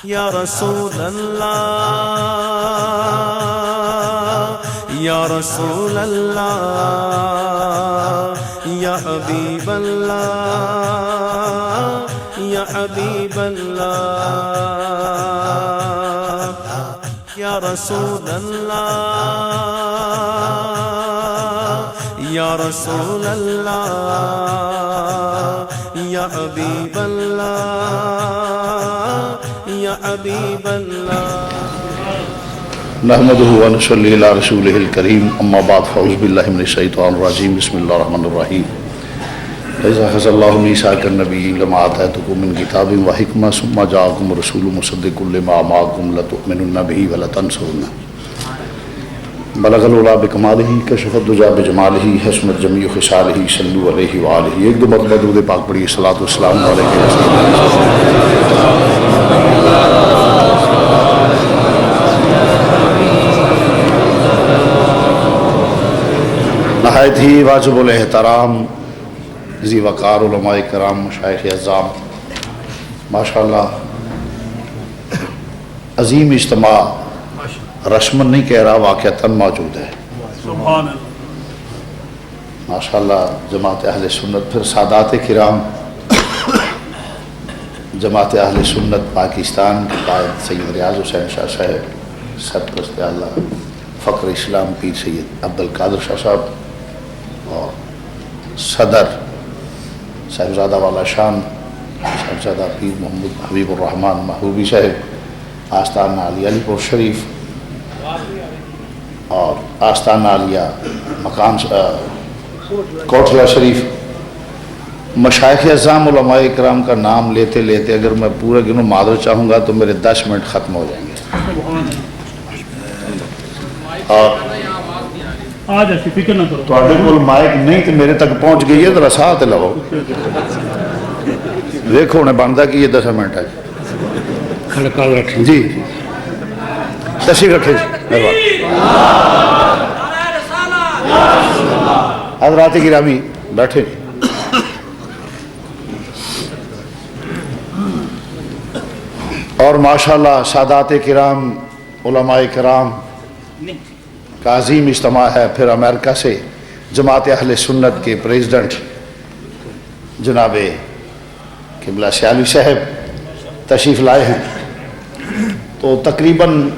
یا رسول اللہ یا رسول اللہ یا حبیب اللہ یا حبیب اللہ یا رسول اللہ یا رسول اللہ یا حبیب اللہ یا حبیب اللہ نحمده ونصلي على رسوله الكريم اما بعد فاعوذ بالله من الشيطان الرجيم بسم الله الرحمن الرحيم اذا اخذ الله ميثاق النبيين لما آتيتكم من كتاب وحكمة ثم جاءكم رسول مصدق لما معكم لتؤمنن به ولتنصرنه بلغ العلا بکمالہ کشف الدجا بجمالہ حسنت جمیع خصالہ صلو علیہ وآلہ ایک دو مرتبہ درود پاک پڑھیے صلاۃ والسلام علیہ نہایت ہی واجب الاحترام ذی وقار علماء کرام مشایخ اعظام ماشاءاللہ عظیم اجتماع رسمن نہیں کہہ رہا واقعتاً موجود ہے سبحان اللہ ماشاءاللہ جماعت اہل سنت پھر سادات کرام جماعت اہل سنت پاکستان کے قائد سید ریاض حسین شاہ صاحب سرپرست اعلیٰ فخر اسلام پیر سید عبدالقادر شاہ صاحب اور صدر صاحبزادہ والا شان صاحبزادہ پیر محمد حبیب الرحمن محبوبی صاحب آستانہ علی علی پور شریف اور آستانہ علیہ مقام کوٹھلا شریف مشائخ اعظام علماء کرام کا نام لیتے لیتے اگر میں پورا گنوں معذرت چاہوں گا تو میرے 10 منٹ ختم ہو جائیں گے اور آج ایسی فکر نہ کرو تو کول مائک نہیں تو میرے تک پہنچ گئی ہے ذرا ساتھ لگو دیکھو انہیں بنتا کہ یہ 10 منٹ ہے کھڑکال رکھیں جی تشریف رکھیں حضرات گرامی بیٹھے اور ماشاءاللہ سادات کرام علماء کرام کا عظیم اجتماع ہے پھر امریکہ سے جماعت اہل سنت کے پریزیڈنٹ جناب قبلہ سیالی صاحب تشریف لائے ہیں تو تقریباً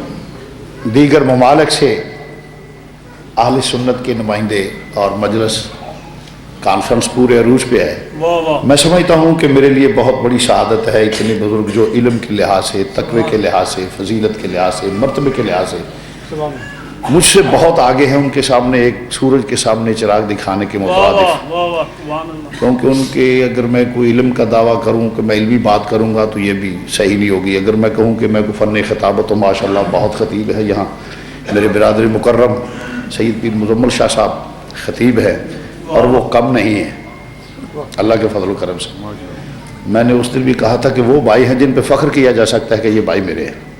دیگر ممالک سے اہل سنت کے نمائندے اور مجلس کانفرنس پورے عروج پہ ہے میں سمجھتا ہوں کہ میرے لیے بہت بڑی سعادت ہے اتنے بزرگ جو علم کے لحاظ سے تقوی کے لحاظ سے فضیلت کے لحاظ سے مرتبے کے لحاظ سے مجھ سے بہت آگے ہیں ان کے سامنے ایک سورج کے سامنے چراغ دکھانے کے مترادف کیونکہ ان کے اگر میں کوئی علم کا دعویٰ کروں کہ میں علمی بات کروں گا تو یہ بھی صحیح نہیں ہوگی اگر میں کہوں کہ میں کوئی فن خطابت تو ماشاءاللہ بہت خطیب ہے یہاں میرے برادر مکرم سید پیر مزمل شاہ صاحب خطیب ہے اور وہ کم نہیں ہے اللہ کے فضل و کرم سے میں نے اس دن بھی کہا تھا کہ وہ بھائی ہیں جن پہ فخر کیا جا سکتا ہے کہ یہ بھائی میرے ہیں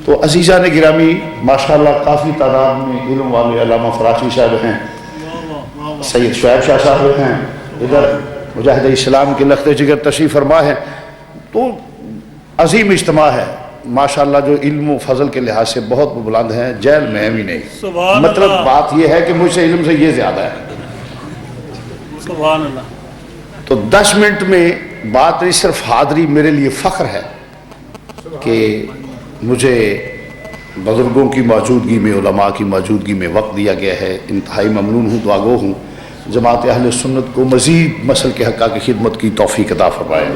تو عزیزان گرامی ماشاءاللہ کافی تعداد میں علم والے علامہ فراشی صاحب ہیں سید شعیب شاہ صاحب ہیں ادھر مجاہد اسلام کے لخت جگر تشریف فرما ہے تو عظیم اجتماع ہے ماشاءاللہ جو علم و فضل کے لحاظ سے بہت بلند ہیں جیل میں بھی نہیں مطلب بات یہ ہے کہ مجھ سے علم سے یہ زیادہ ہے سبحان اللہ تو 10 منٹ میں بات نہیں صرف حاضری میرے لیے فخر ہے کہ مجھے بزرگوں کی موجودگی میں علماء کی موجودگی میں وقت دیا گیا ہے انتہائی ممنون ہوں دعاگو ہوں جماعت اہل سنت کو مزید مسل کے حقہ کی خدمت کی توفیق عطا فرمائے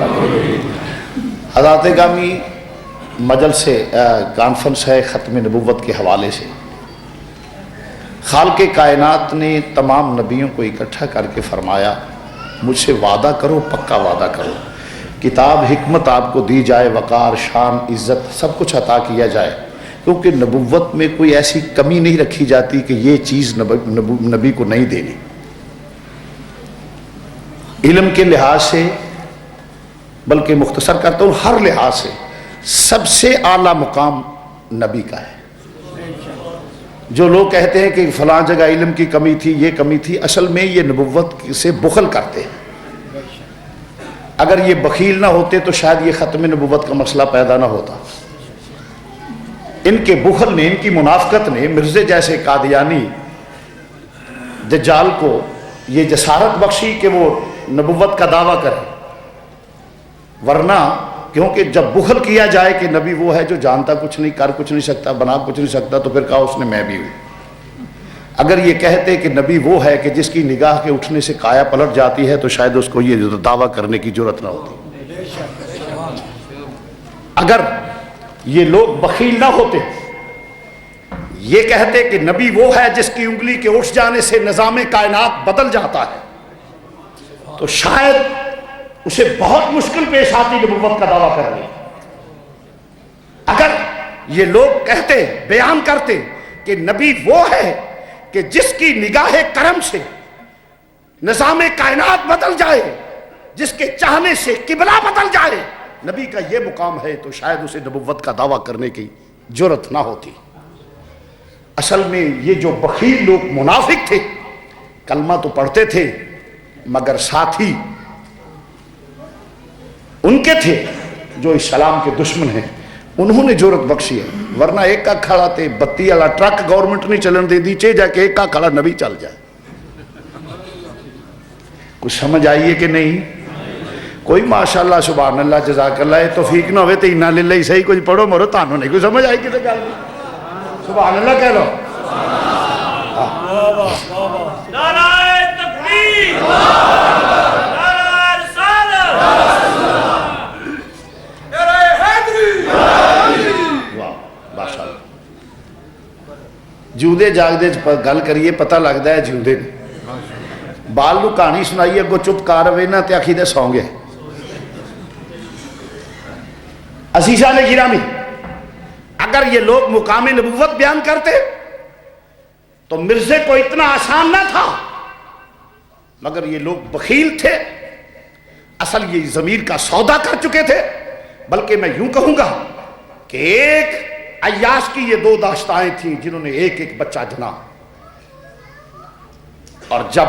حضرات گرامی مجلس کانفرنس ہے ختم نبوت کے حوالے سے خالق کائنات نے تمام نبیوں کو اکٹھا کر کے فرمایا مجھ سے وعدہ کرو پکا وعدہ کرو کتاب حکمت آپ کو دی جائے وقار شان عزت سب کچھ عطا کیا جائے کیونکہ نبوت میں کوئی ایسی کمی نہیں رکھی جاتی کہ یہ چیز نبی کو نہیں دینی علم کے لحاظ سے بلکہ مختصر کرتا ہوں ہر لحاظ سے سب سے اعلیٰ مقام نبی کا ہے جو لوگ کہتے ہیں کہ فلاں جگہ علم کی کمی تھی یہ کمی تھی اصل میں یہ نبوت سے بخل کرتے ہیں اگر یہ بخیل نہ ہوتے تو شاید یہ ختم نبوت کا مسئلہ پیدا نہ ہوتا. ان کے بخل نے، ان کی منافقت نے مرزے جیسے قادیانی دجال کو یہ جسارت بخشی کہ وہ نبوت کا دعویٰ کرے. ورنہ کیونکہ جب بخل کیا جائے کہ نبی وہ ہے جو جانتا کچھ نہیں، کر کچھ نہیں سکتا، بنا کچھ نہیں سکتا، تو پھر کہا اس نے میں بھی ہوں. اگر یہ کہتے کہ نبی وہ ہے کہ جس کی نگاہ کے اٹھنے سے کایا پلٹ جاتی ہے تو شاید اس کو یہ دعویٰ کرنے کی جرت نہ ہوتی. اگر یہ لوگ بخیل نہ ہوتے، یہ کہتے کہ نبی وہ ہے جس کی انگلی کے اٹھ جانے سے نظام کائنات بدل جاتا ہے، تو شاید اسے بہت مشکل پیش آتی نبوت کا دعویٰ کرنے. اگر یہ لوگ کہتے، بیان کرتے کہ نبی وہ ہے کہ جس کی نگاہ کرم سے نظام کائنات بدل جائے، جس کے چاہنے سے قبلہ بدل جائے، نبی کا یہ مقام ہے، تو شاید اسے نبوت کا دعویٰ کرنے کی جرت نہ ہوتی. اصل میں یہ جو بخیل لوگ منافق تھے، کلمہ تو پڑھتے تھے مگر ساتھی ان کے تھے جو اسلام کے دشمن ہیں، انہوں نے جرت بخشی ہے. ورنہ ایک کا کھڑا تے بتی والا ٹرک گورنمنٹ نہیں چلن دے دی، چے جا کے ایک کا کھڑا نبی چل جائے. کچھ سمجھ آئیے کہ نہیں؟ کوئی ماشاءاللہ سبحان اللہ جزاک اللہ توفیق نہ ہوئے تو انا للہ صحیح کچھ پڑھو مرو، تانوں نہیں کوئی سمجھ آئی کسی گل نہیں. سبحان اللہ کہہ لو. نعرہ تکبیر، نعرہ رسالت، نعرہ حیدری. واہ ماشاءاللہ. جیوندے جاگدے گل کریے پتہ لگتا ہے جیوندے نے. بال نو کہانی سنائیے اگو چپ کر رہے نہ تے آکھی دے سو گئے. عزیزان گرامی، اگر یہ لوگ مقام نبوت بیان کرتے تو مرزے کو اتنا آسان نہ تھا، مگر یہ لوگ بخیل تھے. اصل یہ ضمیر کا سودا کر چکے تھے. بلکہ میں یوں کہوں گا کہ ایک عیاش کی یہ دو داشتائیں تھیں جنہوں نے ایک ایک بچہ جنا. اور جب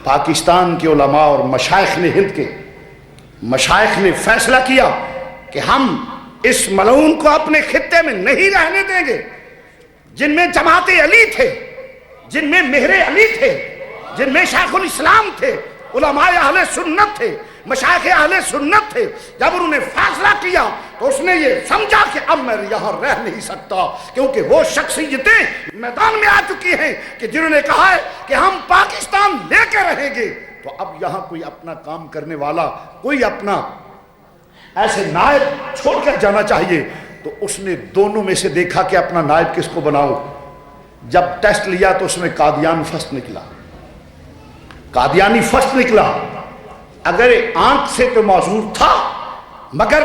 پاکستان کے علماء اور مشائخ نے، ہند کے مشائخ نے فیصلہ کیا کہ ہم اس ملعون کو اپنے خطے میں نہیں رہنے دیں گے، جن میں جماعت علی تھے، جن میں مہر علی تھے، جن میں شیخ الاسلام تھے، علماء اہل سنت تھے، مشائخ اہل سنت تھے، جب انہوں نے فیصلہ کیا تو اس نے یہ سمجھا کہ اب میں یہاں رہ نہیں سکتا، کیونکہ وہ شخصیتیں میدان میں آ چکی ہیں کہ جنہوں نے کہا ہے کہ ہم پاکستان لے کے رہیں گے. تو اب یہاں کوئی اپنا کام کرنے والا، کوئی اپنا ایسے نائب چھوڑ کر جانا چاہیے. تو اس نے دونوں میں سے دیکھا کہ اپنا نائب کس کو بناؤں. جب ٹیسٹ لیا تو اس میں قادیان فرسٹ نکلا، قادیانی فرسٹ نکلا. اگر آنکھ سے تو معذور تھا مگر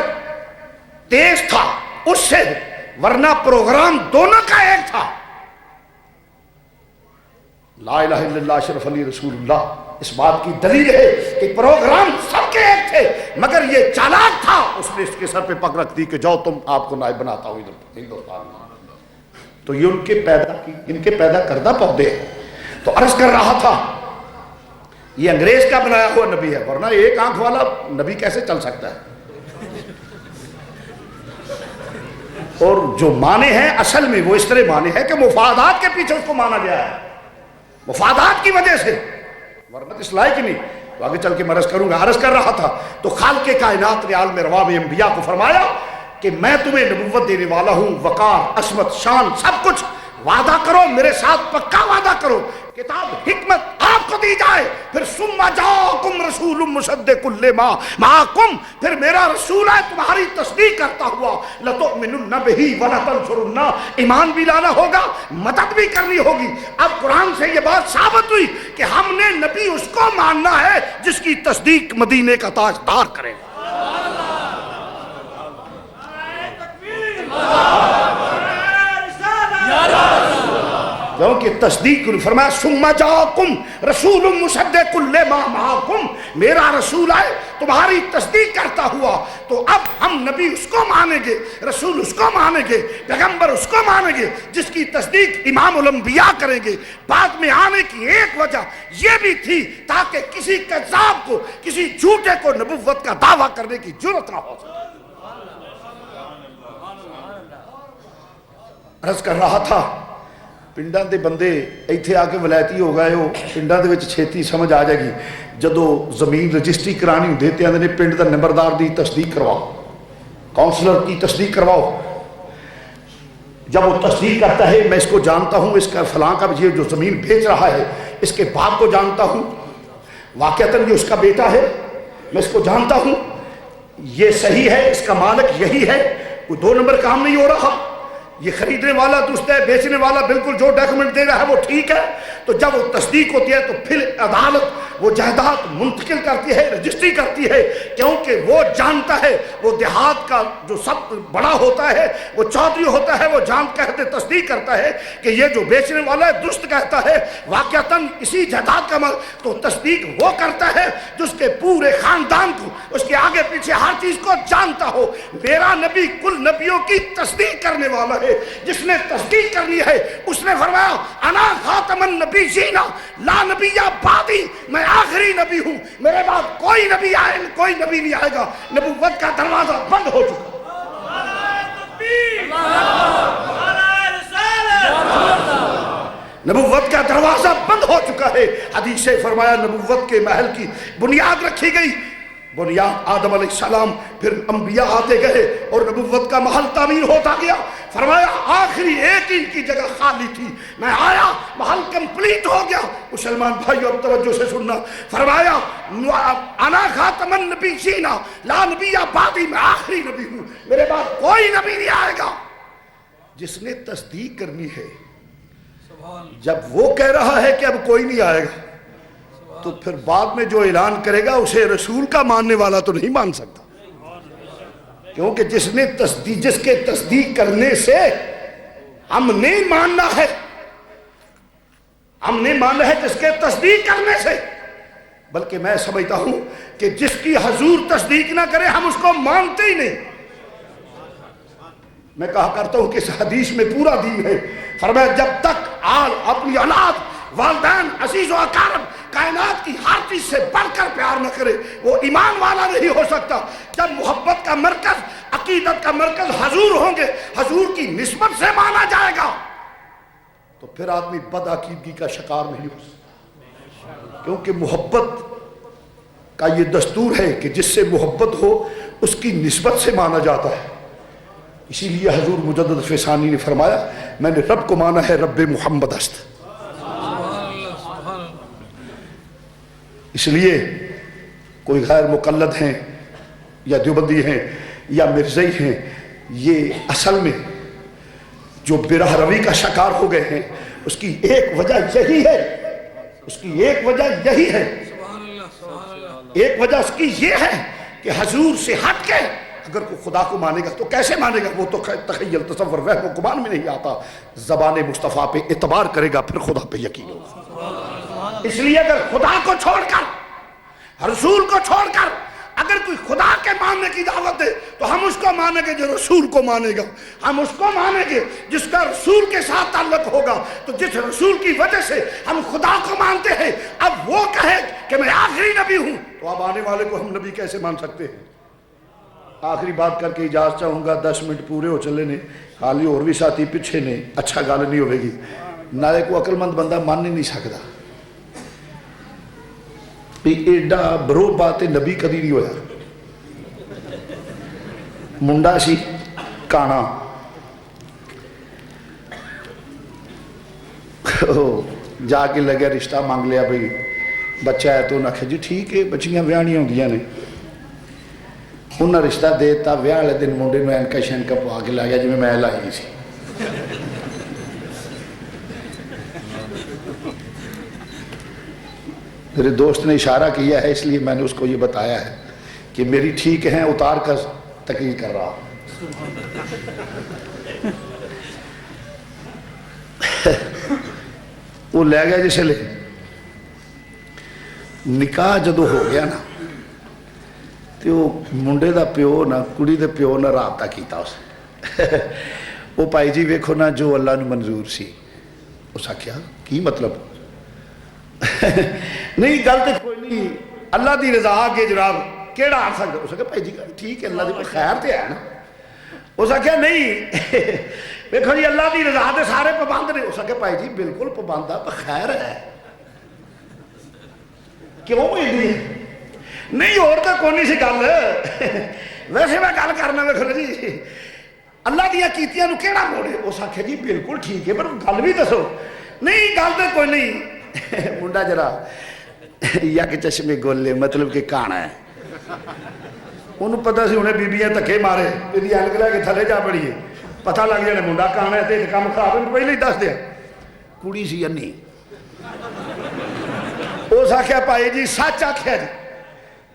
تیز تھا اس سے، ورنہ پروگرام دونوں کا ایک تھا. لا الہ الا اللہ اشرف علی رسول اللہ اس بات کی دلیل ہے کہ پروگرام سب کے ایک تھے، مگر یہ چالاک تھا، اس نے اس کے سر پہ پگ رکھ دی کہ جاؤ تم آپ کو نائب بناتا ہوں ادھر ہندوستان میں. تو یہ ان کے پیدا کردہ پودے ہیں. تو عرض کر رہا تھا یہ انگریز کا بنایا ہوا نبی ہے، ورنہ ایک آنکھ والا نبی کیسے چل سکتا ہے. اور جو معنی ہیں اصل میں وہ اس طرح معنی ہے کہ مفادات کے پیچھے اس کو مانا گیا ہے، مفادات کی وجہ سے، ورنہ اس لائق نہیں. تو آگے چل کے میں عرض کروں گا. عرض کر رہا تھا تو خالق کائنات نے عالم روا میں انبیاء کو فرمایا کہ میں تمہیں نبوت دینے والا ہوں، وقار، عصمت، شان، سب کچھ. وعدہ کرو میرے ساتھ، پکا وعدہ کرو، کتاب حکمت آپ کو دی جائے. پھر ثم جاءکم رسول مصدق لما معکم، پھر میرا رسول ہے تمہاری تصدیق کرتا ہوا. لتؤمنن بہ ولتنصرن، ایمان بھی لانا ہوگا، مدد بھی کرنی ہوگی. اب قرآن سے یہ بات ثابت ہوئی کہ ہم نے نبی اس کو ماننا ہے جس کی تصدیق مدینے کا تاجدار کرے. کیونکہ تصدیق فرمایا ثم جاءکم رسول مصدق لما معکم، میرا رسول آئے تمہاری تصدیق کرتا ہوا، تو اب ہم نبی اس کو مانیں گے، رسول اس کو مانیں گے، پیغمبر اس کو مانیں گے جس کی تصدیق امام الانبیاء کریں گے۔ بعد میں آنے کی ایک وجہ یہ بھی تھی تاکہ کسی کذاب کو، کسی جھوٹے کو نبوت کا دعویٰ کرنے کی جرات نہ ہو سکے۔ عرض کر رہا تھا پنڈاں دے بندے ایتھے آ کے ولایتی ہو گئے ہو، پنڈاں دے وچ چھیتی سمجھ آ جائے گی، جدو زمین رجسٹری کرانی ہوں دیتے ہیں نے پنڈ دا نمبردار دی تصدیق کرواؤ، کونسلر کی تصدیق کرواؤ۔ جب وہ تصدیق کرتا ہے میں اس کو جانتا ہوں، اس کا فلاں کا یہ جو زمین بیچ رہا ہے اس کے باپ کو جانتا ہوں، واقعتاً یہ اس کا بیٹا ہے، میں اس کو جانتا ہوں، یہ صحیح ہے، اس کا مالک یہی ہے، کوئی دو نمبر کام نہیں ہو رہا، یہ خریدنے والا درست ہے، بیچنے والا بالکل جو ڈاکومنٹ دے رہا ہے وہ ٹھیک ہے۔ تو جب وہ تصدیق ہوتی ہے تو پھر عدالت وہ جائیداد منتقل کرتی ہے، رجسٹری کرتی ہے، کیونکہ وہ جانتا ہے، وہ دیہات کا جو سب بڑا ہوتا ہے، وہ چودھری ہوتا ہے، وہ جان کہتے تصدیق کرتا ہے کہ یہ جو بیچنے والا ہے درست کہتا ہے، واقعتاً اسی جائیداد کا تو تصدیق وہ کرتا ہے جس کے پورے خاندان کو، اس کے آگے پیچھے ہر چیز کو جانتا ہو۔ میرا نبی کل نبیوں کی تصدیق کرنے والا ہے، جس نے تصدیق کرنی ہے اس نے فرمایا انا خاتم النبیین لا نبی بعدی، میں آخری نبی ہوں، میرے بعد کوئی نبی نہیں آئے گا۔ نبوت کا دروازہ بند ہو چکا، نبوت کا دروازہ بند ہو چکا ہے۔ حدیث سے فرمایا نبوت کے محل کی بنیاد رکھی گئی، بنیاد آدم علیہ السلام، پھر انبیاء آتے گئے اور نبوت کا محل تعمیر ہوتا گیا۔ فرمایا آخری ایک ان کی جگہ خالی تھی، میں آیا محل کمپلیٹ ہو گیا۔ مسلمان بھائیو اب توجہ سے سننا، فرمایا انا خاتم النبیین لا نبی بعدی، میں آخری نبی ہوں، میرے بعد کوئی نبی نہیں آئے گا۔ جس نے تصدیق کرنی ہے، جب وہ کہہ رہا ہے کہ اب کوئی نہیں آئے گا تو پھر بعد میں جو اعلان کرے گا اسے رسول کا ماننے والا تو نہیں مان سکتا، کیونکہ جس کے تصدیق کرنے سے ہم نہیں ماننا ہے، ہم نہیں ماننا ہے جس کے تصدیق کرنے سے، بلکہ میں سمجھتا ہوں کہ جس کی حضور تصدیق نہ کرے ہم اس کو مانتے ہی نہیں۔ میں کہا کرتا ہوں کہ اس حدیث میں پورا دین ہے۔ فرمایا جب تک اپنی اولاد، والدین، عزیز و اقارب، کائنات کی ہر چیز سے بڑھ کر پیار نہ کرے وہ ایمان والا نہیں ہو سکتا۔ جب محبت کا مرکز، عقیدت کا مرکز حضور ہوں گے، حضور کی نسبت سے مانا جائے گا، تو پھر آدمی بد عقیدگی کا شکار نہیں ہو سکتا، کیونکہ محبت کا یہ دستور ہے کہ جس سے محبت ہو اس کی نسبت سے مانا جاتا ہے۔ اسی لیے حضور مجدد فیضانی نے فرمایا میں نے رب کو مانا ہے رب محمد است۔ اس لیے کوئی غیر مقلد ہیں یا دیوبندی ہیں یا مرزئی ہیں، یہ اصل میں جو براہ روی کا شکار ہو گئے ہیں اس کی ایک وجہ یہی ہے، اس کی ایک وجہ یہی ہے، ایک وجہ اس کی یہ ہے کہ حضور سے ہٹ کے اگر کوئی خدا کو مانے گا تو کیسے مانے گا؟ وہ تو تخیل، تصور، وہم و گمان میں نہیں آتا، زبان مصطفیٰ پہ اعتبار کرے گا پھر خدا پہ یقین ہوگا۔ اس لیے اگر خدا کو چھوڑ کر، رسول کو چھوڑ کر اگر کوئی خدا کے ماننے کی دعوت دے تو ہم اس کو مانیں گے جو رسول کو مانے گا، ہم اس کو مانیں گے جس کا رسول کے ساتھ تعلق ہوگا۔ تو جس رسول کی وجہ سے ہم خدا کو مانتے ہیں، اب وہ کہے کہ میں آخری نبی ہوں تو اب آنے والے کو ہم نبی کیسے مان سکتے ہیں؟ آخری بات کر کے اجازت چاہوں گا، 10 منٹ پورے ہو چلے نے، حالی اور بھی ساتھی پیچھے نے، اچھا گل نہیں ہوئے گی، نالے کو عقل مند بندہ مان نہیں سکتا بھی ایڈا برو بات نبی کدی نہیں ہویا۔ منڈا سی کانا، جا کے لگیا رشتہ مانگ لیا بھئی بچہ ہے تو انہیں کہا جی ٹھیک ہے، بچیاں ویاہنیاں ہوندیاں نے، انہیں رشتہ دیتا، ویاہ والے دن منڈے میں اینکا شینکا پوا کے لایا جی میں لائی سی۔ میرے دوست نے اشارہ کیا ہے اس لیے میں نے اس کو یہ بتایا ہے کہ میری ٹھیک ہیں، اتار کر تقریر کر رہا ہوں۔ وہ لے گیا جس لے نکاح جدو ہو گیا نا تو وہ منڈے دا پیو نہ کڑی دے پیو نہ رابطہ کیتا اس وہ پائی جی ویکھو نا جو اللہ نے منظور سی اس آخیا کی مطلب نہیں گل تو کوئی نہیں اللہ دی رضا کے جناب کیڑا آ سکتا اس آخیا بھائی جی ٹھیک ہے اللہ دی خیر تو ہے نا اس آخیا نہیں ویکھو جی اللہ دی رضا دے سارے پابند نے اس آخیا بھائی جی بالکل پابند ہے خیر ہے کیوں ایڈی نہیں اور تو کوئی نہیں سی گل ویسے میں گل کرنا ویکھو جی اللہ دیا کیتیاں نو کیڑا موڑے اس آخیا جی بالکل ٹھیک ہے پر گل بھی دسو نہیں گل تو کوئی نہیں منڈا جرا یک چشمے گولے مطلب کہ کانا ہے انہوں پتہ سی انہیں بیبیاں دھکے مارے یہ ایلک لے کے تھلے جا پڑیے پتہ لگ جانے منڈا کانا ہے تو کام خراب ہے پہلے ہی دس دیا کڑی سی انی اس آخیا بھائی جی سچ آخیا جی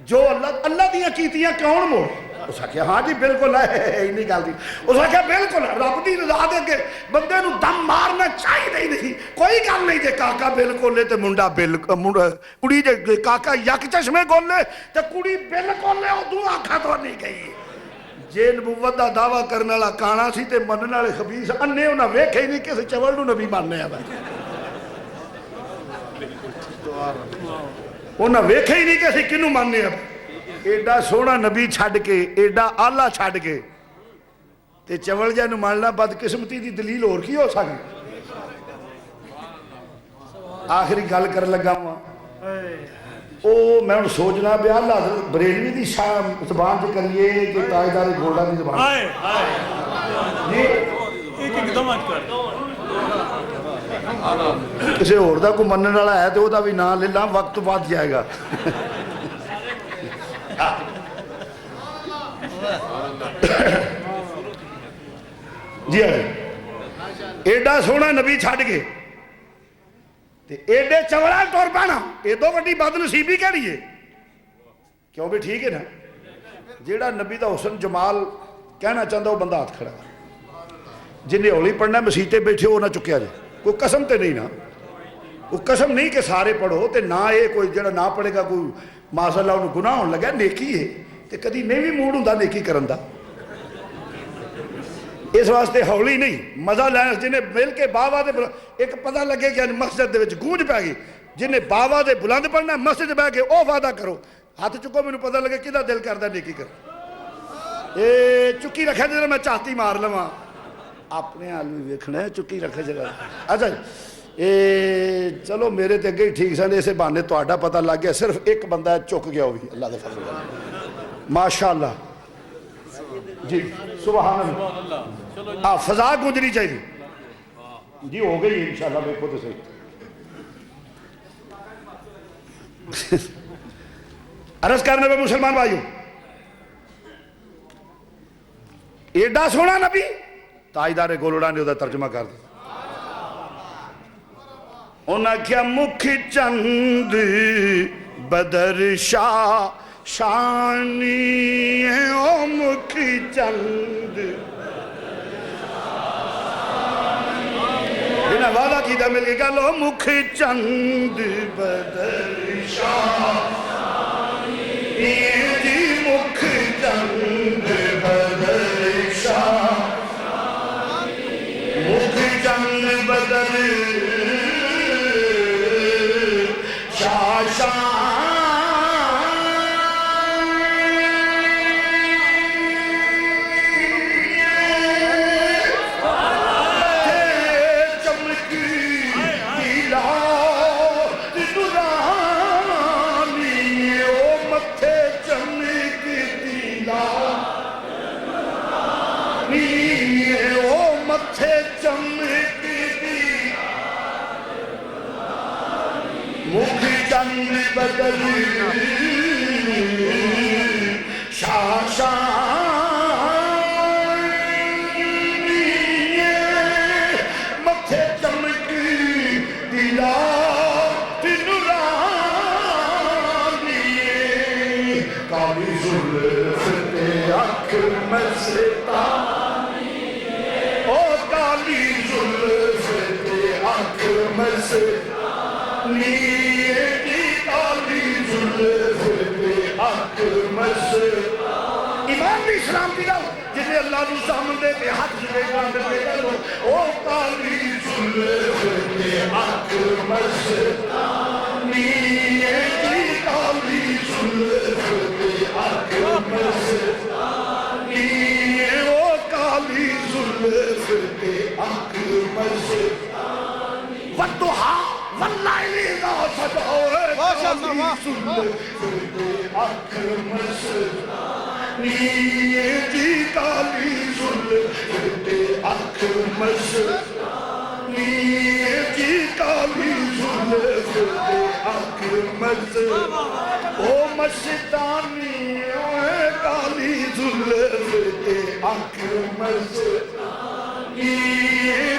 جو اللہ دیا کیتیاں کون موڑ اس آخیا ہاں جی بالکل ہے نہیں گل دی اس آخیا بالکل رب دی رضا دے کے بندے نو دم مارنا چاہیے نہیں کوئی گل نہیں جے کاکا بالکل لے تے منڈا کڑی جے کاکا یک چشمے گول لے تے کڑی بالکل لے ادو آکھا تو نہیں گئی جے نبوت دا دعویٰ کرنے والا کانا سی تے منن والے خبیث انے انہاں ویکھے ہی نہیں کسے چول نو نبی ماننے آ انہاں ویکھے ہی نہیں کہ اسی کنوں ماننے آ ایڈا سونا نبی چھڑ کے ایڈا آلہ چھڑ کے تے چول جائے نو ماننا بدقسمتی دی دلیل اور کی ہو سکتی آخری گل کر لگا ہوا او میں ان سوچنا پیا اللہ بریلوی دی زبان سے کریے کہ تاجدار گولڈا دی زبان ایک دم آج کر کسی اور دا کو منن والا ہے تو وہ دا بھی نام لے لاں وقت بعد جائے گا جی ایڈا سونا نبی چھڑ کے ایڈے چوڑا طور پانا ایدو وڈی بد نصیبی کہڑی ہے کیوں بھی ٹھیک ہے نا جیڑا نبی دا حسن جمال کہنا چاہتا وہ بندہ ہاتھ کھڑا جنہیں ہولی پڑھنا مسیطے بیٹھے وہ نہ چکیا جائے کوئی قسم تے نہیں نا وہ قسم نہیں کہ سارے پڑھو تے نہ یہ کوئی جڑا نہ پڑھے گا کوئی ماشاء اللہ انہوں گناہ ہونے لگا نیکی ہے تے کدی نہیں بھی موڈ ہوں نیکی کرن دا اس واسطے ہولی نہیں مزہ لینا جنہیں مل کے باوا دے ایک پتہ لگے کہ مسجد دے وچ گونج پہ گئی جنہیں باوا دے بلند پڑھنا مسجد بہ کے او وعدہ کرو ہاتھ چکو میں پتہ لگے کدھا دل کردا نیکی کر اے چکی رکھے جگہ میں چاہتی مار لواں اپنے حال بھی ویکھنا ہے چکی رکھے جگہ اچھا چلو میرے تے اگے ہی ٹھیک سن اسے بہانے تہاڈا پتہ لگ گیا صرف ایک بندہ چک گیا وہ بھی اللہ دے فضل ماشاءاللہ جی سبحان اللہ فضا گونجنی چاہیے جی ہو گئی انشاءاللہ دیکھو تو صحیح عرض کرنے پہ مسلمان بھائیو ایڈا سونا نبی تاجدار گولڑا نے ادھا ترجمہ کر دیا انہاں کیا مکھ چند بدر شاہ شانی ہے او مکھ چند انہاں وعدہ کی دا مل گیا لو مکھ چند بدر شاہ جی مکھ چند بدر شاہ مکھ چند بدر شاہ شاہ بدل شاہ شاہ متھے چمکی دلا تنورانی کالی زلف تے اکھ مستانی او کالی زلف تے اکھ مستانی ایمان بھی اسلام کی گل جسے اللہ نو سامن دے کے حق سے گل دے کرو او کالی زلف تے اکھ مستانی کالی زلف تے اکھ مستانی او کالی زلف تے اکھ مستانی والضحا واللیل اذا سجا کالی زلف تے اکھ مستانی جی کالی زلف تے اکھ مستانی جی کالی زلف تے اکھ مستانی او مستانی اے کالی زلف تے اکھ مستانی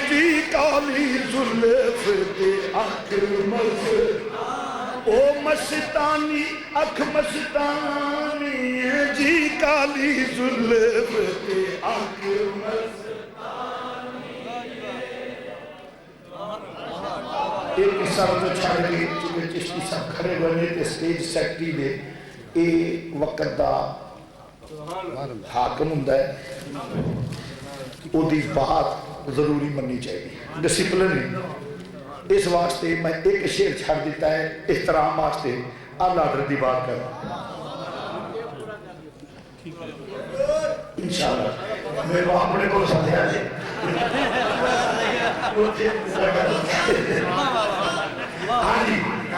جی کالی زلف تے اکھ مستانی او مستانی اکھ مستانی جی کالی زلف تے اکھ مستانی ایک قصہ جو چھاڑ گئی چونکہ چشتی صاحب کھڑے بنے تے سٹیج سیکٹری دے اے وقت دا حاکم ہوندا ہے او دی بات ضروری مننی چاہیے ڈسپلن ہے اس واسطے میں ایک شعر چھڑ دیتا ہے احترام واسطے اللہ آرڈر دی بات کر انشاءاللہ میں وہ اپنے کو سمجھا جائے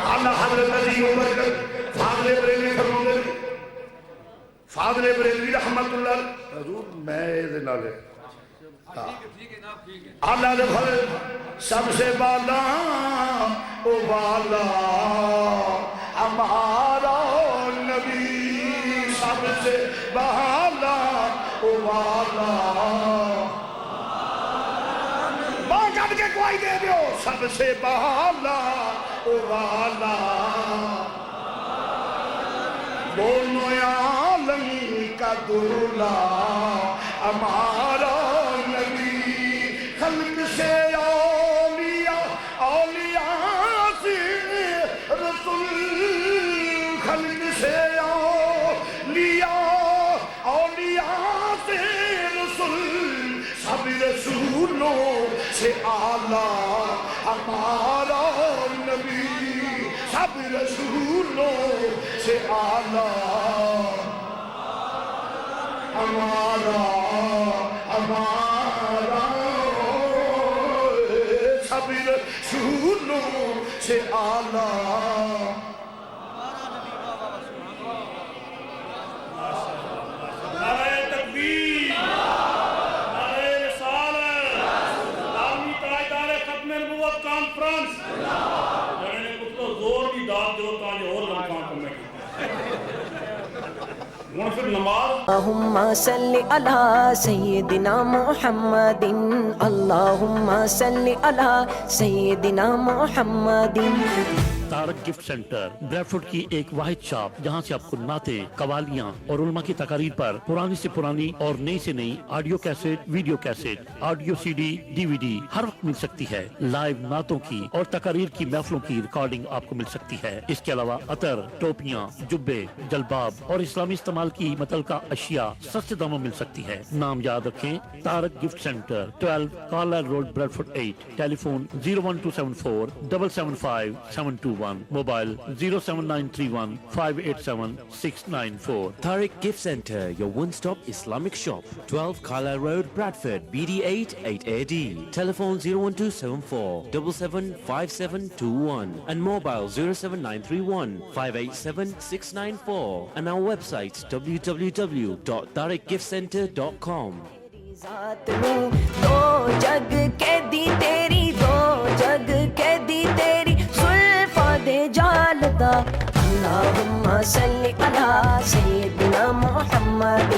اللہ حضرت عزیز عمر کر فاضل بریلوی فرماتے ہیں فاضل بریلوی رحمت اللہ حضور میں دے نالے اللہ دے فضل سب سے بالا او بالا ہمارا نبی سب سے بالا او بالا بہت جب کے کوئی دے دیو سب سے بالا او بالا دونوں عالم کا دولا ہمارا نبی خلق سے اولیاء اولیاء سے رسول خلق سے اولیاء اولیاء سے رسول سب رسولوں سے اعلیٰ ہمارا نبی سب رسولوں سے اعلیٰ ہمارا ہمارا سب رسولوں سے اعلیٰ نعرہ تکبیر نعرہ رسالت عالمی تاجدار ختم نبوت کانفرنس جنہوں نے کچھ تو زور بھی داد جو تاج اور لمکان کو میں منفر نماز اللہم صلی علی سیدنا محمد اللہم صلی علی سیدنا محمد تارک گفٹ سینٹر بریڈفورڈ کی ایک واحد شاپ جہاں سے آپ کو نعتیں قوالیاں اور علماء کی تقاریر پر پرانی سے پرانی اور نئی سے نئی audio cassette video cassette audio C D D V D ہر وقت مل سکتی ہے لائیو نعتوں کی اور تقاریر کی محفلوں کی ریکارڈنگ آپ کو مل سکتی ہے اس کے علاوہ عطر ٹوپیاں جبے جلباب اور اسلامی استعمال کی متعلقہ اشیاء سستے داموں مل سکتی ہے نام یاد رکھیں Tariq gift centre 12 Carlisle road Bradford 8 telephone 01274 775 mobile 07931 587 694 Tariq Gift Center, your one-stop Islamic shop. 12 Carlisle Road, Bradford, BD8 8AD. Telephone 01274 775721 and mobile 07931 587 694 and our website www.tariqgiftcenter.com. ذات میں دو جگ کے دی تیری دو جگ کے دی تیری زلفاں دے جالدا اللہم صلی علی سیدنا محمد